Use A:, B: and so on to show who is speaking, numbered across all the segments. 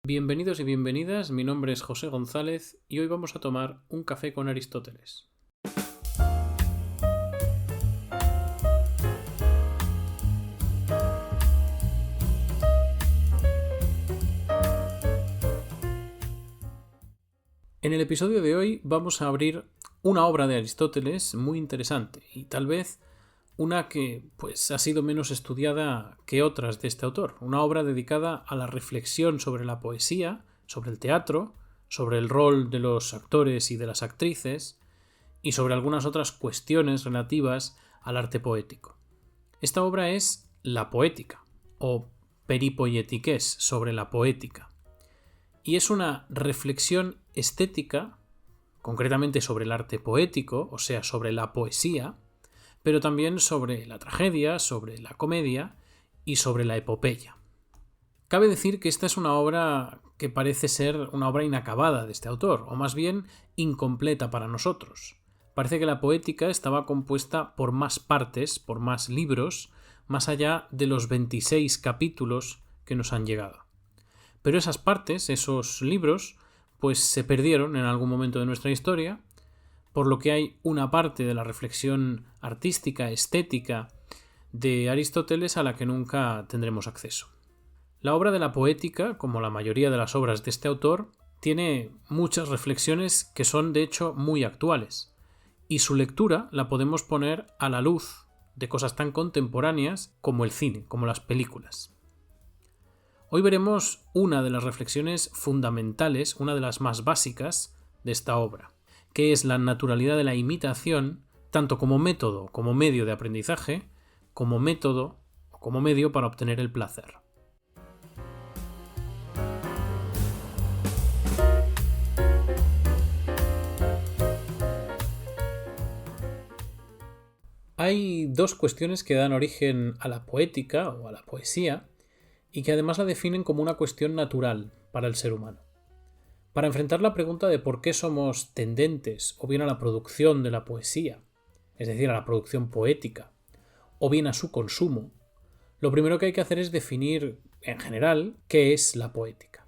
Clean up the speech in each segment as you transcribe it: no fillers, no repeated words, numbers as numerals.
A: Bienvenidos y bienvenidas, mi nombre es José González y hoy vamos a tomar un café con Aristóteles. En el episodio de hoy vamos a abrir una obra de Aristóteles muy interesante y tal vez una que ha sido menos estudiada que otras de este autor, una obra dedicada a la reflexión sobre la poesía, sobre el teatro, sobre el rol de los actores y de las actrices y sobre algunas otras cuestiones relativas al arte poético. Esta obra es La Poética o Peripoietikés sobre la poética y es una reflexión estética, concretamente sobre el arte poético, o sea, sobre la poesía, pero también sobre la tragedia, sobre la comedia y sobre la epopeya. Cabe decir que esta es una obra que parece ser una obra inacabada de este autor, o más bien incompleta para nosotros. Parece que la poética estaba compuesta por más partes, por más libros, más allá de los 26 capítulos que nos han llegado. Pero esas partes, esos libros, se perdieron en algún momento de nuestra historia, por lo que hay una parte de la reflexión artística, estética de Aristóteles a la que nunca tendremos acceso. La obra de la poética, como la mayoría de las obras de este autor, tiene muchas reflexiones que son de hecho muy actuales, y su lectura la podemos poner a la luz de cosas tan contemporáneas como el cine, como las películas. Hoy veremos una de las reflexiones fundamentales, una de las más básicas de esta obra, que es la naturalidad de la imitación, tanto como método, como medio de aprendizaje, como método o como medio para obtener el placer. Hay dos cuestiones que dan origen a la poética o a la poesía y que además la definen como una cuestión natural para el ser humano. Para enfrentar la pregunta de por qué somos tendentes o bien a la producción de la poesía, es decir, a la producción poética, o bien a su consumo, lo primero que hay que hacer es definir, en general, qué es la poética.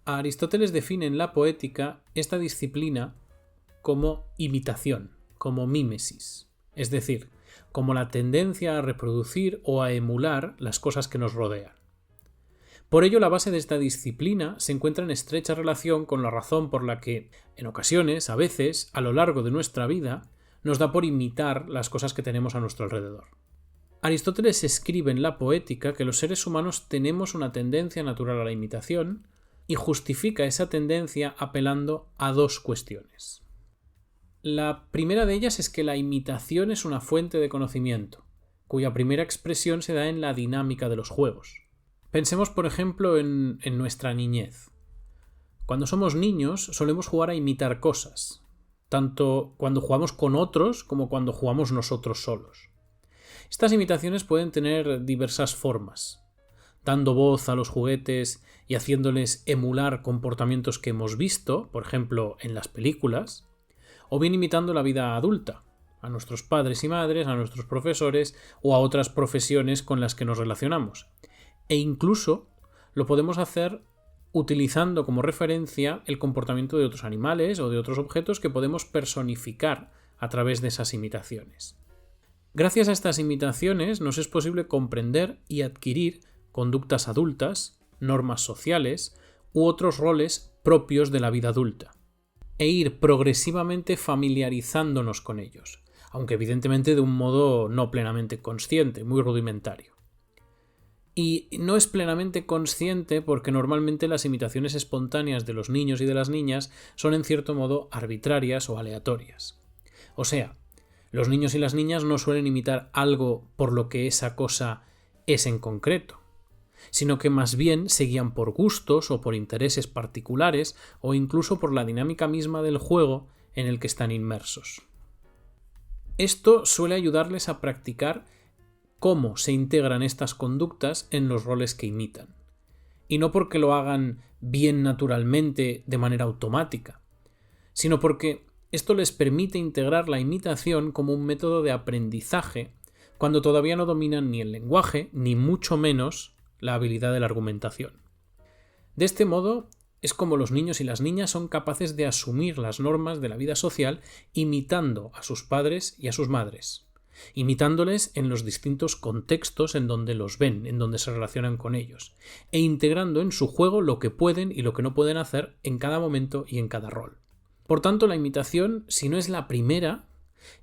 A: Aristóteles define en la poética esta disciplina como imitación, como mímesis, es decir, como la tendencia a reproducir o a emular las cosas que nos rodean. Por ello, la base de esta disciplina se encuentra en estrecha relación con la razón por la que, en ocasiones, a veces, a lo largo de nuestra vida, nos da por imitar las cosas que tenemos a nuestro alrededor. Aristóteles escribe en la poética que los seres humanos tenemos una tendencia natural a la imitación y justifica esa tendencia apelando a dos cuestiones. La primera de ellas es que la imitación es una fuente de conocimiento, cuya primera expresión se da en la dinámica de los juegos. Pensemos, por ejemplo, en nuestra niñez. Cuando somos niños solemos jugar a imitar cosas, tanto cuando jugamos con otros como cuando jugamos nosotros solos. Estas imitaciones pueden tener diversas formas, dando voz a los juguetes y haciéndoles emular comportamientos que hemos visto, por ejemplo, en las películas, o bien imitando la vida adulta, a nuestros padres y madres, a nuestros profesores o a otras profesiones con las que nos relacionamos. E incluso lo podemos hacer utilizando como referencia el comportamiento de otros animales o de otros objetos que podemos personificar a través de esas imitaciones. Gracias a estas imitaciones nos es posible comprender y adquirir conductas adultas, normas sociales u otros roles propios de la vida adulta, e ir progresivamente familiarizándonos con ellos, aunque evidentemente de un modo no plenamente consciente, muy rudimentario. Y no es plenamente consciente porque normalmente las imitaciones espontáneas de los niños y de las niñas son en cierto modo arbitrarias o aleatorias. O sea, los niños y las niñas no suelen imitar algo por lo que esa cosa es en concreto, sino que más bien se guían por gustos o por intereses particulares o incluso por la dinámica misma del juego en el que están inmersos. Esto suele ayudarles a practicar cómo se integran estas conductas en los roles que imitan. Y no porque lo hagan bien naturalmente de manera automática, sino porque esto les permite integrar la imitación como un método de aprendizaje cuando todavía no dominan ni el lenguaje, ni mucho menos la habilidad de la argumentación. De este modo es como los niños y las niñas son capaces de asumir las normas de la vida social imitando a sus padres y a sus madres, imitándoles en los distintos contextos en donde los ven, en donde se relacionan con ellos, e integrando en su juego lo que pueden y lo que no pueden hacer en cada momento y en cada rol. Por tanto, la imitación, si no es la primera,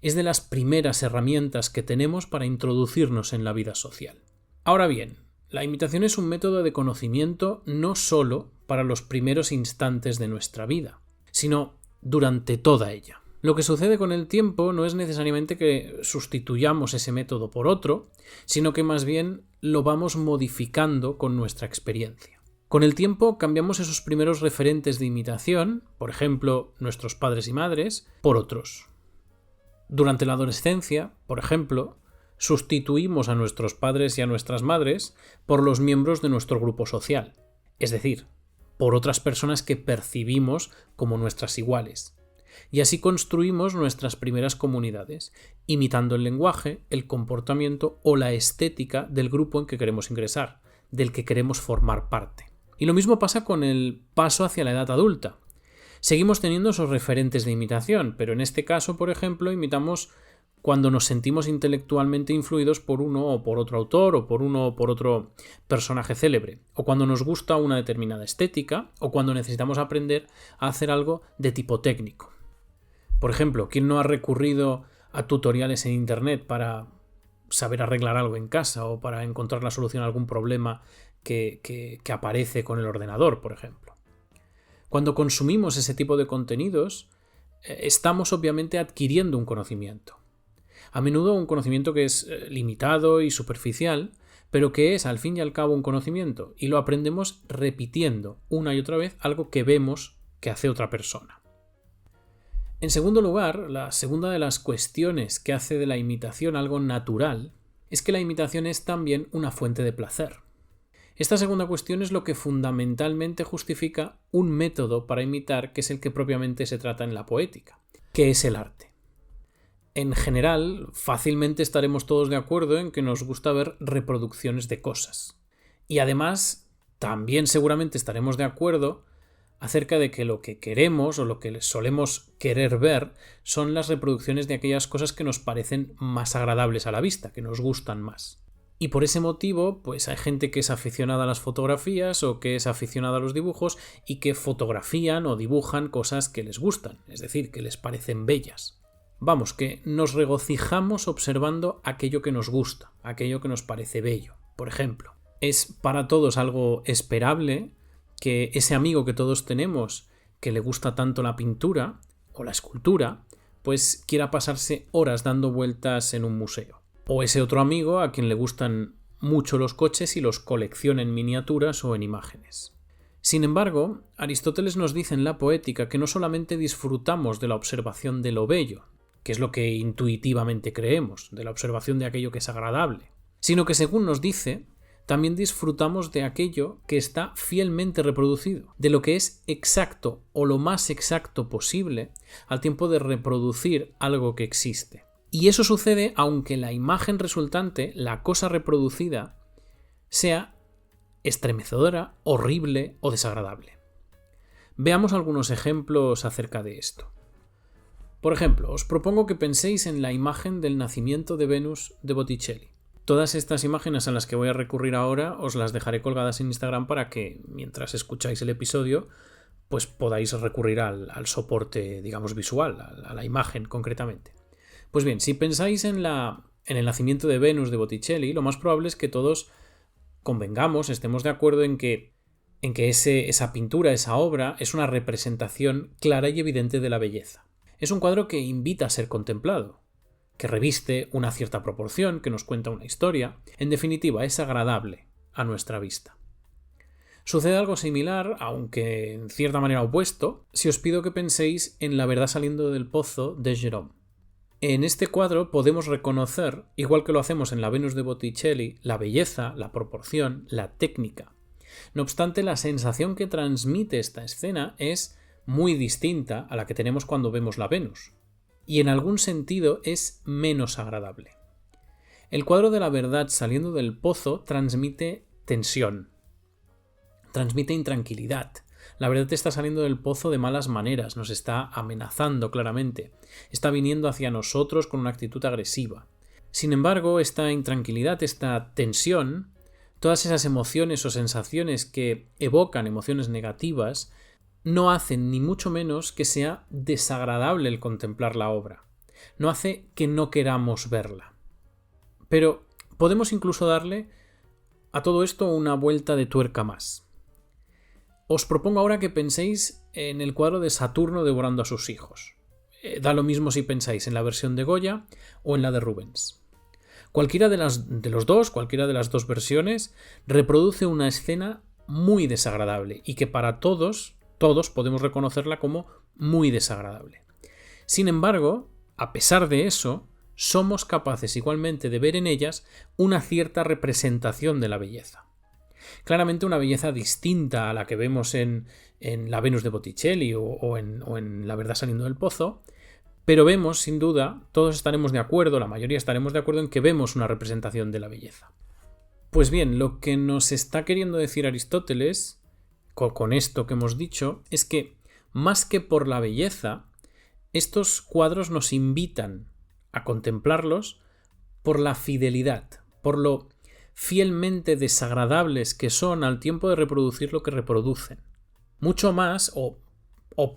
A: es de las primeras herramientas que tenemos para introducirnos en la vida social. Ahora bien, la imitación es un método de conocimiento no solo para los primeros instantes de nuestra vida, sino durante toda ella. Lo que sucede con el tiempo no es necesariamente que sustituyamos ese método por otro, sino que más bien lo vamos modificando con nuestra experiencia. Con el tiempo cambiamos esos primeros referentes de imitación, por ejemplo, nuestros padres y madres, por otros. Durante la adolescencia, por ejemplo, sustituimos a nuestros padres y a nuestras madres por los miembros de nuestro grupo social, es decir, por otras personas que percibimos como nuestras iguales. Y así construimos nuestras primeras comunidades, imitando el lenguaje, el comportamiento o la estética del grupo en que queremos ingresar, del que queremos formar parte. Y lo mismo pasa con el paso hacia la edad adulta. Seguimos teniendo esos referentes de imitación, pero en este caso, por ejemplo, imitamos cuando nos sentimos intelectualmente influidos por uno o por otro autor o por uno o por otro personaje célebre, o cuando nos gusta una determinada estética, o cuando necesitamos aprender a hacer algo de tipo técnico. Por ejemplo, ¿quién no ha recurrido a tutoriales en Internet para saber arreglar algo en casa o para encontrar la solución a algún problema que aparece con el ordenador, por ejemplo? Cuando consumimos ese tipo de contenidos, estamos obviamente adquiriendo un conocimiento. A menudo un conocimiento que es limitado y superficial, pero que es al fin y al cabo un conocimiento, y lo aprendemos repitiendo una y otra vez algo que vemos que hace otra persona. En segundo lugar, la segunda de las cuestiones que hace de la imitación algo natural es que la imitación es también una fuente de placer. Esta segunda cuestión es lo que fundamentalmente justifica un método para imitar que es el que propiamente se trata en la poética, que es el arte. En general, fácilmente estaremos todos de acuerdo en que nos gusta ver reproducciones de cosas. Y además, también seguramente estaremos de acuerdo acerca de que lo que queremos o lo que solemos querer ver son las reproducciones de aquellas cosas que nos parecen más agradables a la vista, que nos gustan más. Y por ese motivo, pues hay gente que es aficionada a las fotografías o que es aficionada a los dibujos y que fotografían o dibujan cosas que les gustan, es decir, que les parecen bellas. Vamos, que nos regocijamos observando aquello que nos gusta, aquello que nos parece bello. Por ejemplo, es para todos algo esperable que ese amigo que todos tenemos, que le gusta tanto la pintura o la escultura, pues quiera pasarse horas dando vueltas en un museo. O ese otro amigo a quien le gustan mucho los coches y los colecciona en miniaturas o en imágenes. Sin embargo, Aristóteles nos dice en la Poética que no solamente disfrutamos de la observación de lo bello, que es lo que intuitivamente creemos, de la observación de aquello que es agradable, sino que, según nos dice, también disfrutamos de aquello que está fielmente reproducido, de lo que es exacto o lo más exacto posible al tiempo de reproducir algo que existe. Y eso sucede aunque la imagen resultante, la cosa reproducida, sea estremecedora, horrible o desagradable. Veamos algunos ejemplos acerca de esto. Por ejemplo, os propongo que penséis en la imagen del nacimiento de Venus de Botticelli. Todas estas imágenes a las que voy a recurrir ahora os las dejaré colgadas en Instagram para que, mientras escucháis el episodio, pues podáis recurrir al soporte, digamos, visual, a la imagen concretamente. Pues bien, si pensáis en el nacimiento de Venus de Botticelli, lo más probable es que todos convengamos, estemos de acuerdo en que esa pintura, esa obra, es una representación clara y evidente de la belleza. Es un cuadro que invita a ser contemplado, que reviste una cierta proporción, que nos cuenta una historia. En definitiva, es agradable a nuestra vista. Sucede algo similar, aunque en cierta manera opuesto, si os pido que penséis en La verdad saliendo del pozo de Gérôme. En este cuadro podemos reconocer, igual que lo hacemos en la Venus de Botticelli, la belleza, la proporción, la técnica. No obstante, la sensación que transmite esta escena es muy distinta a la que tenemos cuando vemos la Venus, y en algún sentido es menos agradable. El cuadro de La verdad saliendo del pozo transmite tensión, transmite intranquilidad. La verdad está saliendo del pozo de malas maneras, nos está amenazando claramente, está viniendo hacia nosotros con una actitud agresiva. Sin embargo, esta intranquilidad, esta tensión, todas esas emociones o sensaciones que evocan emociones negativas, no hacen ni mucho menos que sea desagradable el contemplar la obra. No hace que no queramos verla. Pero podemos incluso darle a todo esto una vuelta de tuerca más. Os propongo ahora que penséis en el cuadro de Saturno devorando a sus hijos. Da lo mismo si pensáis en la versión de Goya o en la de Rubens. Cualquiera de las dos versiones reproduce una escena muy desagradable y que para todos podemos reconocerla como muy desagradable. Sin embargo, a pesar de eso, somos capaces igualmente de ver en ellas una cierta representación de la belleza. Claramente una belleza distinta a la que vemos en la Venus de Botticelli o en La verdad saliendo del pozo, pero vemos, sin duda, todos estaremos de acuerdo, la mayoría estaremos de acuerdo en que vemos una representación de la belleza. Pues bien, lo que nos está queriendo decir Aristóteles, con esto que hemos dicho, es que, más que por la belleza, estos cuadros nos invitan a contemplarlos por la fidelidad, por lo fielmente desagradables que son al tiempo de reproducir lo que reproducen. Mucho más o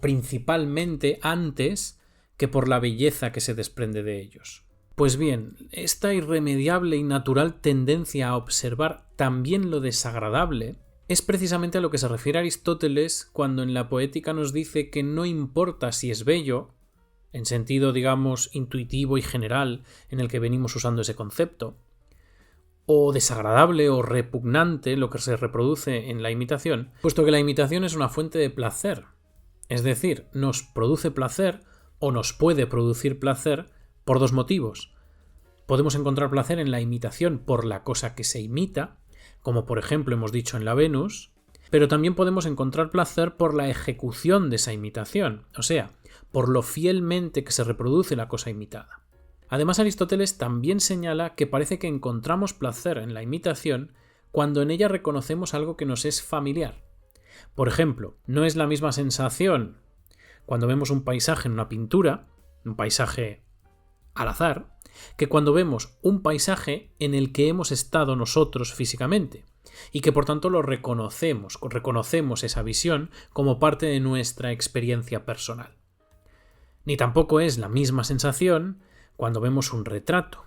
A: principalmente antes que por la belleza que se desprende de ellos. Pues bien, esta irremediable y natural tendencia a observar también lo desagradable es precisamente a lo que se refiere Aristóteles cuando en la Poética nos dice que no importa si es bello, en sentido, digamos, intuitivo y general en el que venimos usando ese concepto, o desagradable o repugnante lo que se reproduce en la imitación, puesto que la imitación es una fuente de placer. Es decir, nos produce placer o nos puede producir placer por dos motivos. Podemos encontrar placer en la imitación por la cosa que se imita, como por ejemplo hemos dicho en la Venus, pero también podemos encontrar placer por la ejecución de esa imitación, o sea, por lo fielmente que se reproduce la cosa imitada. Además, Aristóteles también señala que parece que encontramos placer en la imitación cuando en ella reconocemos algo que nos es familiar. Por ejemplo, no es la misma sensación cuando vemos un paisaje en una pintura, un paisaje al azar, que cuando vemos un paisaje en el que hemos estado nosotros físicamente y que por tanto lo reconocemos esa visión como parte de nuestra experiencia personal. Ni tampoco es la misma sensación cuando vemos un retrato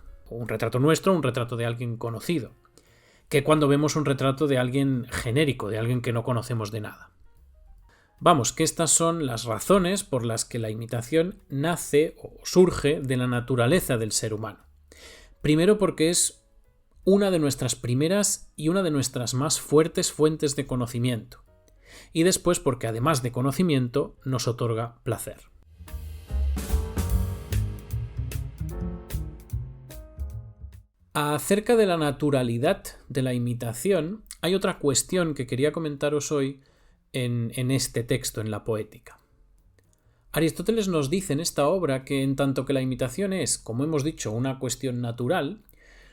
A: nuestro, un retrato de alguien conocido, que cuando vemos un retrato de alguien genérico, de alguien que no conocemos de nada. Vamos, que estas son las razones por las que la imitación nace o surge de la naturaleza del ser humano. Primero porque es una de nuestras primeras y una de nuestras más fuertes fuentes de conocimiento. Y después porque además de conocimiento nos otorga placer. Acerca de la naturalidad de la imitación, hay otra cuestión que quería comentaros hoy en este texto, en la Poética. Aristóteles nos dice en esta obra que en tanto que la imitación es, como hemos dicho, una cuestión natural,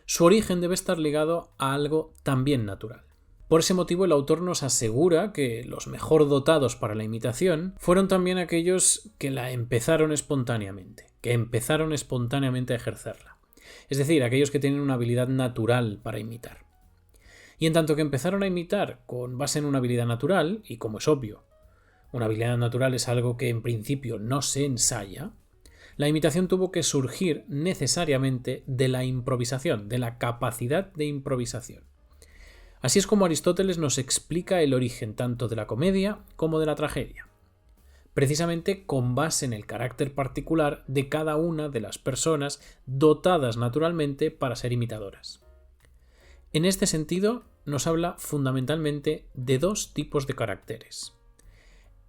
A: su origen debe estar ligado a algo también natural. Por ese motivo el autor nos asegura que los mejor dotados para la imitación fueron también aquellos que la empezaron espontáneamente, a ejercerla. Es decir, aquellos que tienen una habilidad natural para imitar. Y en tanto que empezaron a imitar con base en una habilidad natural, y como es obvio, una habilidad natural es algo que en principio no se ensaya, la imitación tuvo que surgir necesariamente de la improvisación, de la capacidad de improvisación. Así es como Aristóteles nos explica el origen tanto de la comedia como de la tragedia, precisamente con base en el carácter particular de cada una de las personas dotadas naturalmente para ser imitadoras. En este sentido, nos habla fundamentalmente de dos tipos de caracteres.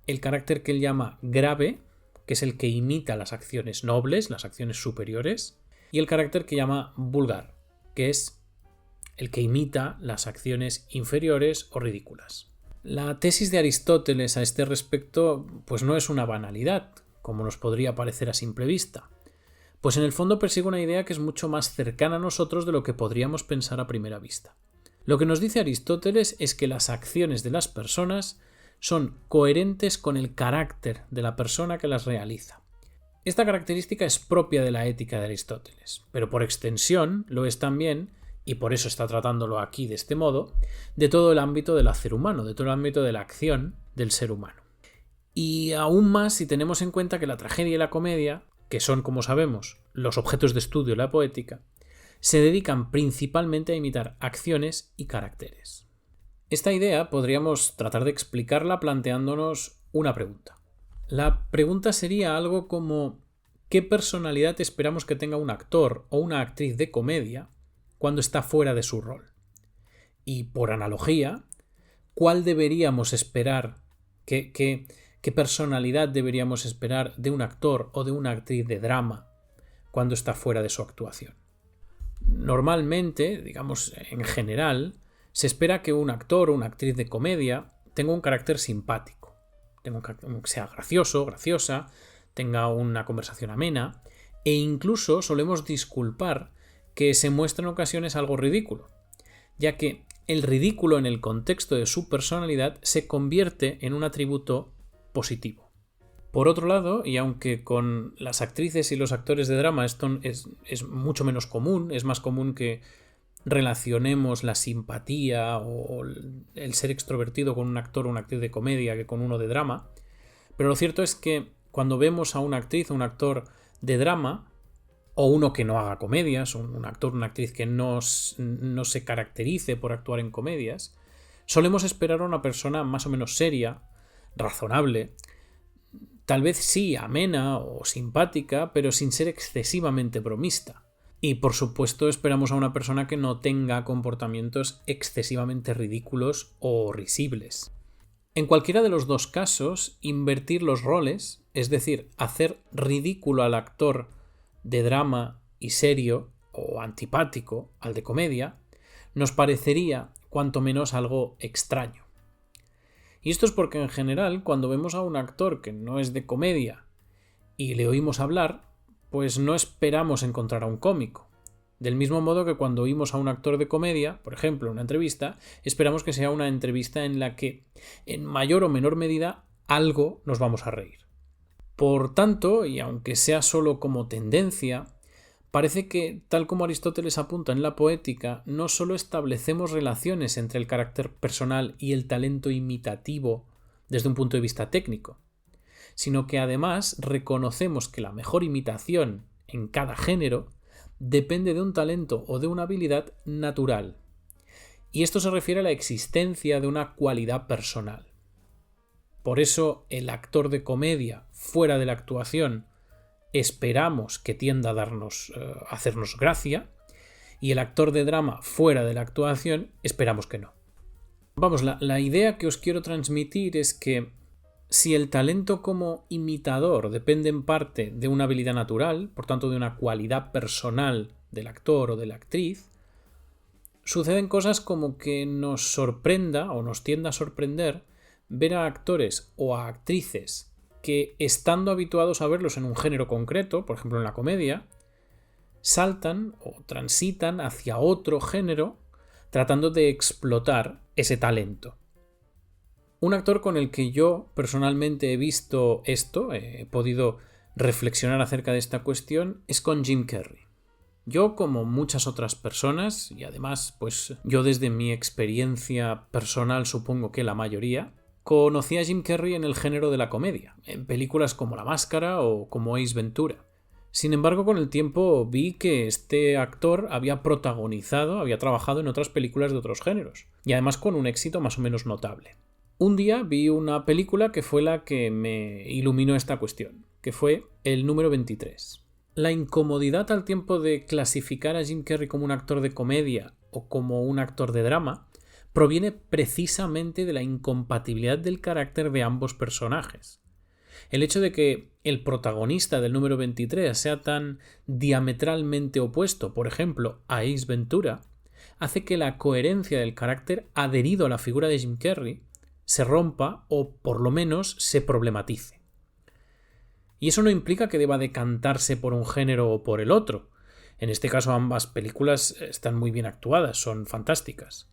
A: El carácter que él llama grave, que es el que imita las acciones nobles, las acciones superiores, y el carácter que llama vulgar, que es el que imita las acciones inferiores o ridículas. La tesis de Aristóteles a este respecto, pues no es una banalidad, como nos podría parecer a simple vista, pues en el fondo persigue una idea que es mucho más cercana a nosotros de lo que podríamos pensar a primera vista. Lo que nos dice Aristóteles es que las acciones de las personas son coherentes con el carácter de la persona que las realiza. Esta característica es propia de la ética de Aristóteles, pero por extensión lo es también, y por eso está tratándolo aquí de este modo, de todo el ámbito del hacer humano, de todo el ámbito de la acción del ser humano. Y aún más si tenemos en cuenta que la tragedia y la comedia, que son, como sabemos, los objetos de estudio de la poética, se dedican principalmente a imitar acciones y caracteres. Esta idea podríamos tratar de explicarla planteándonos una pregunta. La pregunta sería algo como ¿qué personalidad esperamos que tenga un actor o una actriz de comedia cuando está fuera de su rol? Y por analogía, ¿cuál deberíamos esperar, qué personalidad deberíamos esperar de un actor o de una actriz de drama cuando está fuera de su actuación? Normalmente, digamos en general, se espera que un actor o una actriz de comedia tenga un carácter simpático, que sea gracioso, graciosa, tenga una conversación amena, e incluso solemos disculpar que se muestre en ocasiones algo ridículo, ya que el ridículo en el contexto de su personalidad se convierte en un atributo positivo. Por otro lado, y aunque con las actrices y los actores de drama esto es mucho menos común, es más común que relacionemos la simpatía o el ser extrovertido con un actor o una actriz de comedia que con uno de drama, pero lo cierto es que cuando vemos a una actriz o un actor de drama, o uno que no haga comedias, un actor o una actriz que no se caracterice por actuar en comedias, solemos esperar a una persona más o menos seria, razonable, tal vez sí amena o simpática, pero sin ser excesivamente bromista. Y por supuesto esperamos a una persona que no tenga comportamientos excesivamente ridículos o risibles. En cualquiera de los dos casos, invertir los roles, es decir, hacer ridículo al actor de drama y serio o antipático al de comedia, nos parecería cuanto menos algo extraño. Y esto es porque en general, cuando vemos a un actor que no es de comedia y le oímos hablar, pues no esperamos encontrar a un cómico. Del mismo modo que cuando oímos a un actor de comedia, por ejemplo, una entrevista, esperamos que sea una entrevista en la que, en mayor o menor medida, algo nos vamos a reír. Por tanto, y aunque sea solo como tendencia, parece que, tal como Aristóteles apunta en la Poética, no solo establecemos relaciones entre el carácter personal y el talento imitativo desde un punto de vista técnico, sino que además reconocemos que la mejor imitación en cada género depende de un talento o de una habilidad natural. Y esto se refiere a la existencia de una cualidad personal. Por eso el actor de comedia fuera de la actuación esperamos que tienda a hacernos gracia, y el actor de drama fuera de la actuación esperamos que no. Vamos, la idea que os quiero transmitir es que si el talento como imitador depende en parte de una habilidad natural, por tanto de una cualidad personal del actor o de la actriz, suceden cosas como que nos sorprenda o nos tienda a sorprender ver a actores o a actrices que, estando habituados a verlos en un género concreto, por ejemplo en la comedia, saltan o transitan hacia otro género tratando de explotar ese talento. Un actor con el que yo personalmente he visto esto, he podido reflexionar acerca de esta cuestión, es con Jim Carrey. Yo, como muchas otras personas, y además, pues yo desde mi experiencia personal supongo que la mayoría, conocí a Jim Carrey en el género de la comedia, en películas como La Máscara o como Ace Ventura. Sin embargo, con el tiempo vi que este actor había trabajado en otras películas de otros géneros, y además con un éxito más o menos notable. Un día vi una película que fue la que me iluminó esta cuestión, que fue El número 23. La incomodidad al tiempo de clasificar a Jim Carrey como un actor de comedia o como un actor de drama proviene precisamente de la incompatibilidad del carácter de ambos personajes. El hecho de que el protagonista del número 23 sea tan diametralmente opuesto, por ejemplo, a Ace Ventura, hace que la coherencia del carácter adherido a la figura de Jim Carrey se rompa o por lo menos se problematice. Y eso no implica que deba decantarse por un género o por el otro. En este caso ambas películas están muy bien actuadas, son fantásticas.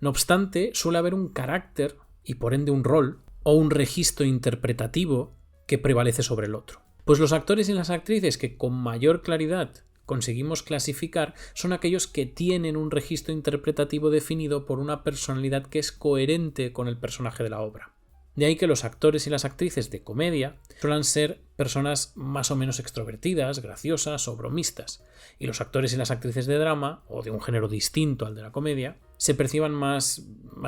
A: No obstante, suele haber un carácter y por ende un rol o un registro interpretativo que prevalece sobre el otro. Pues los actores y las actrices que con mayor claridad conseguimos clasificar son aquellos que tienen un registro interpretativo definido por una personalidad que es coherente con el personaje de la obra. De ahí que los actores y las actrices de comedia suelen ser personas más o menos extrovertidas, graciosas o bromistas, y los actores y las actrices de drama, o de un género distinto al de la comedia, se perciban más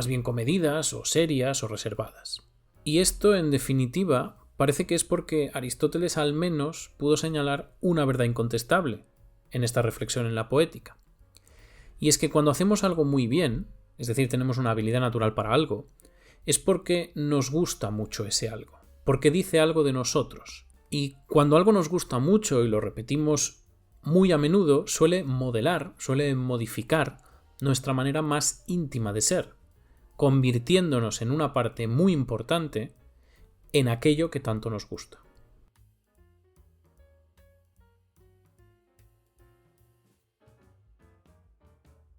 A: bien comedidas o serias o reservadas. Y esto, en definitiva, parece que es porque Aristóteles al menos pudo señalar una verdad incontestable en esta reflexión en la poética. Y es que cuando hacemos algo muy bien, es decir, tenemos una habilidad natural para algo, es porque nos gusta mucho ese algo, porque dice algo de nosotros. Y cuando algo nos gusta mucho y lo repetimos muy a menudo, suele modelar, suele modificar nuestra manera más íntima de ser, convirtiéndonos en una parte muy importante en aquello que tanto nos gusta.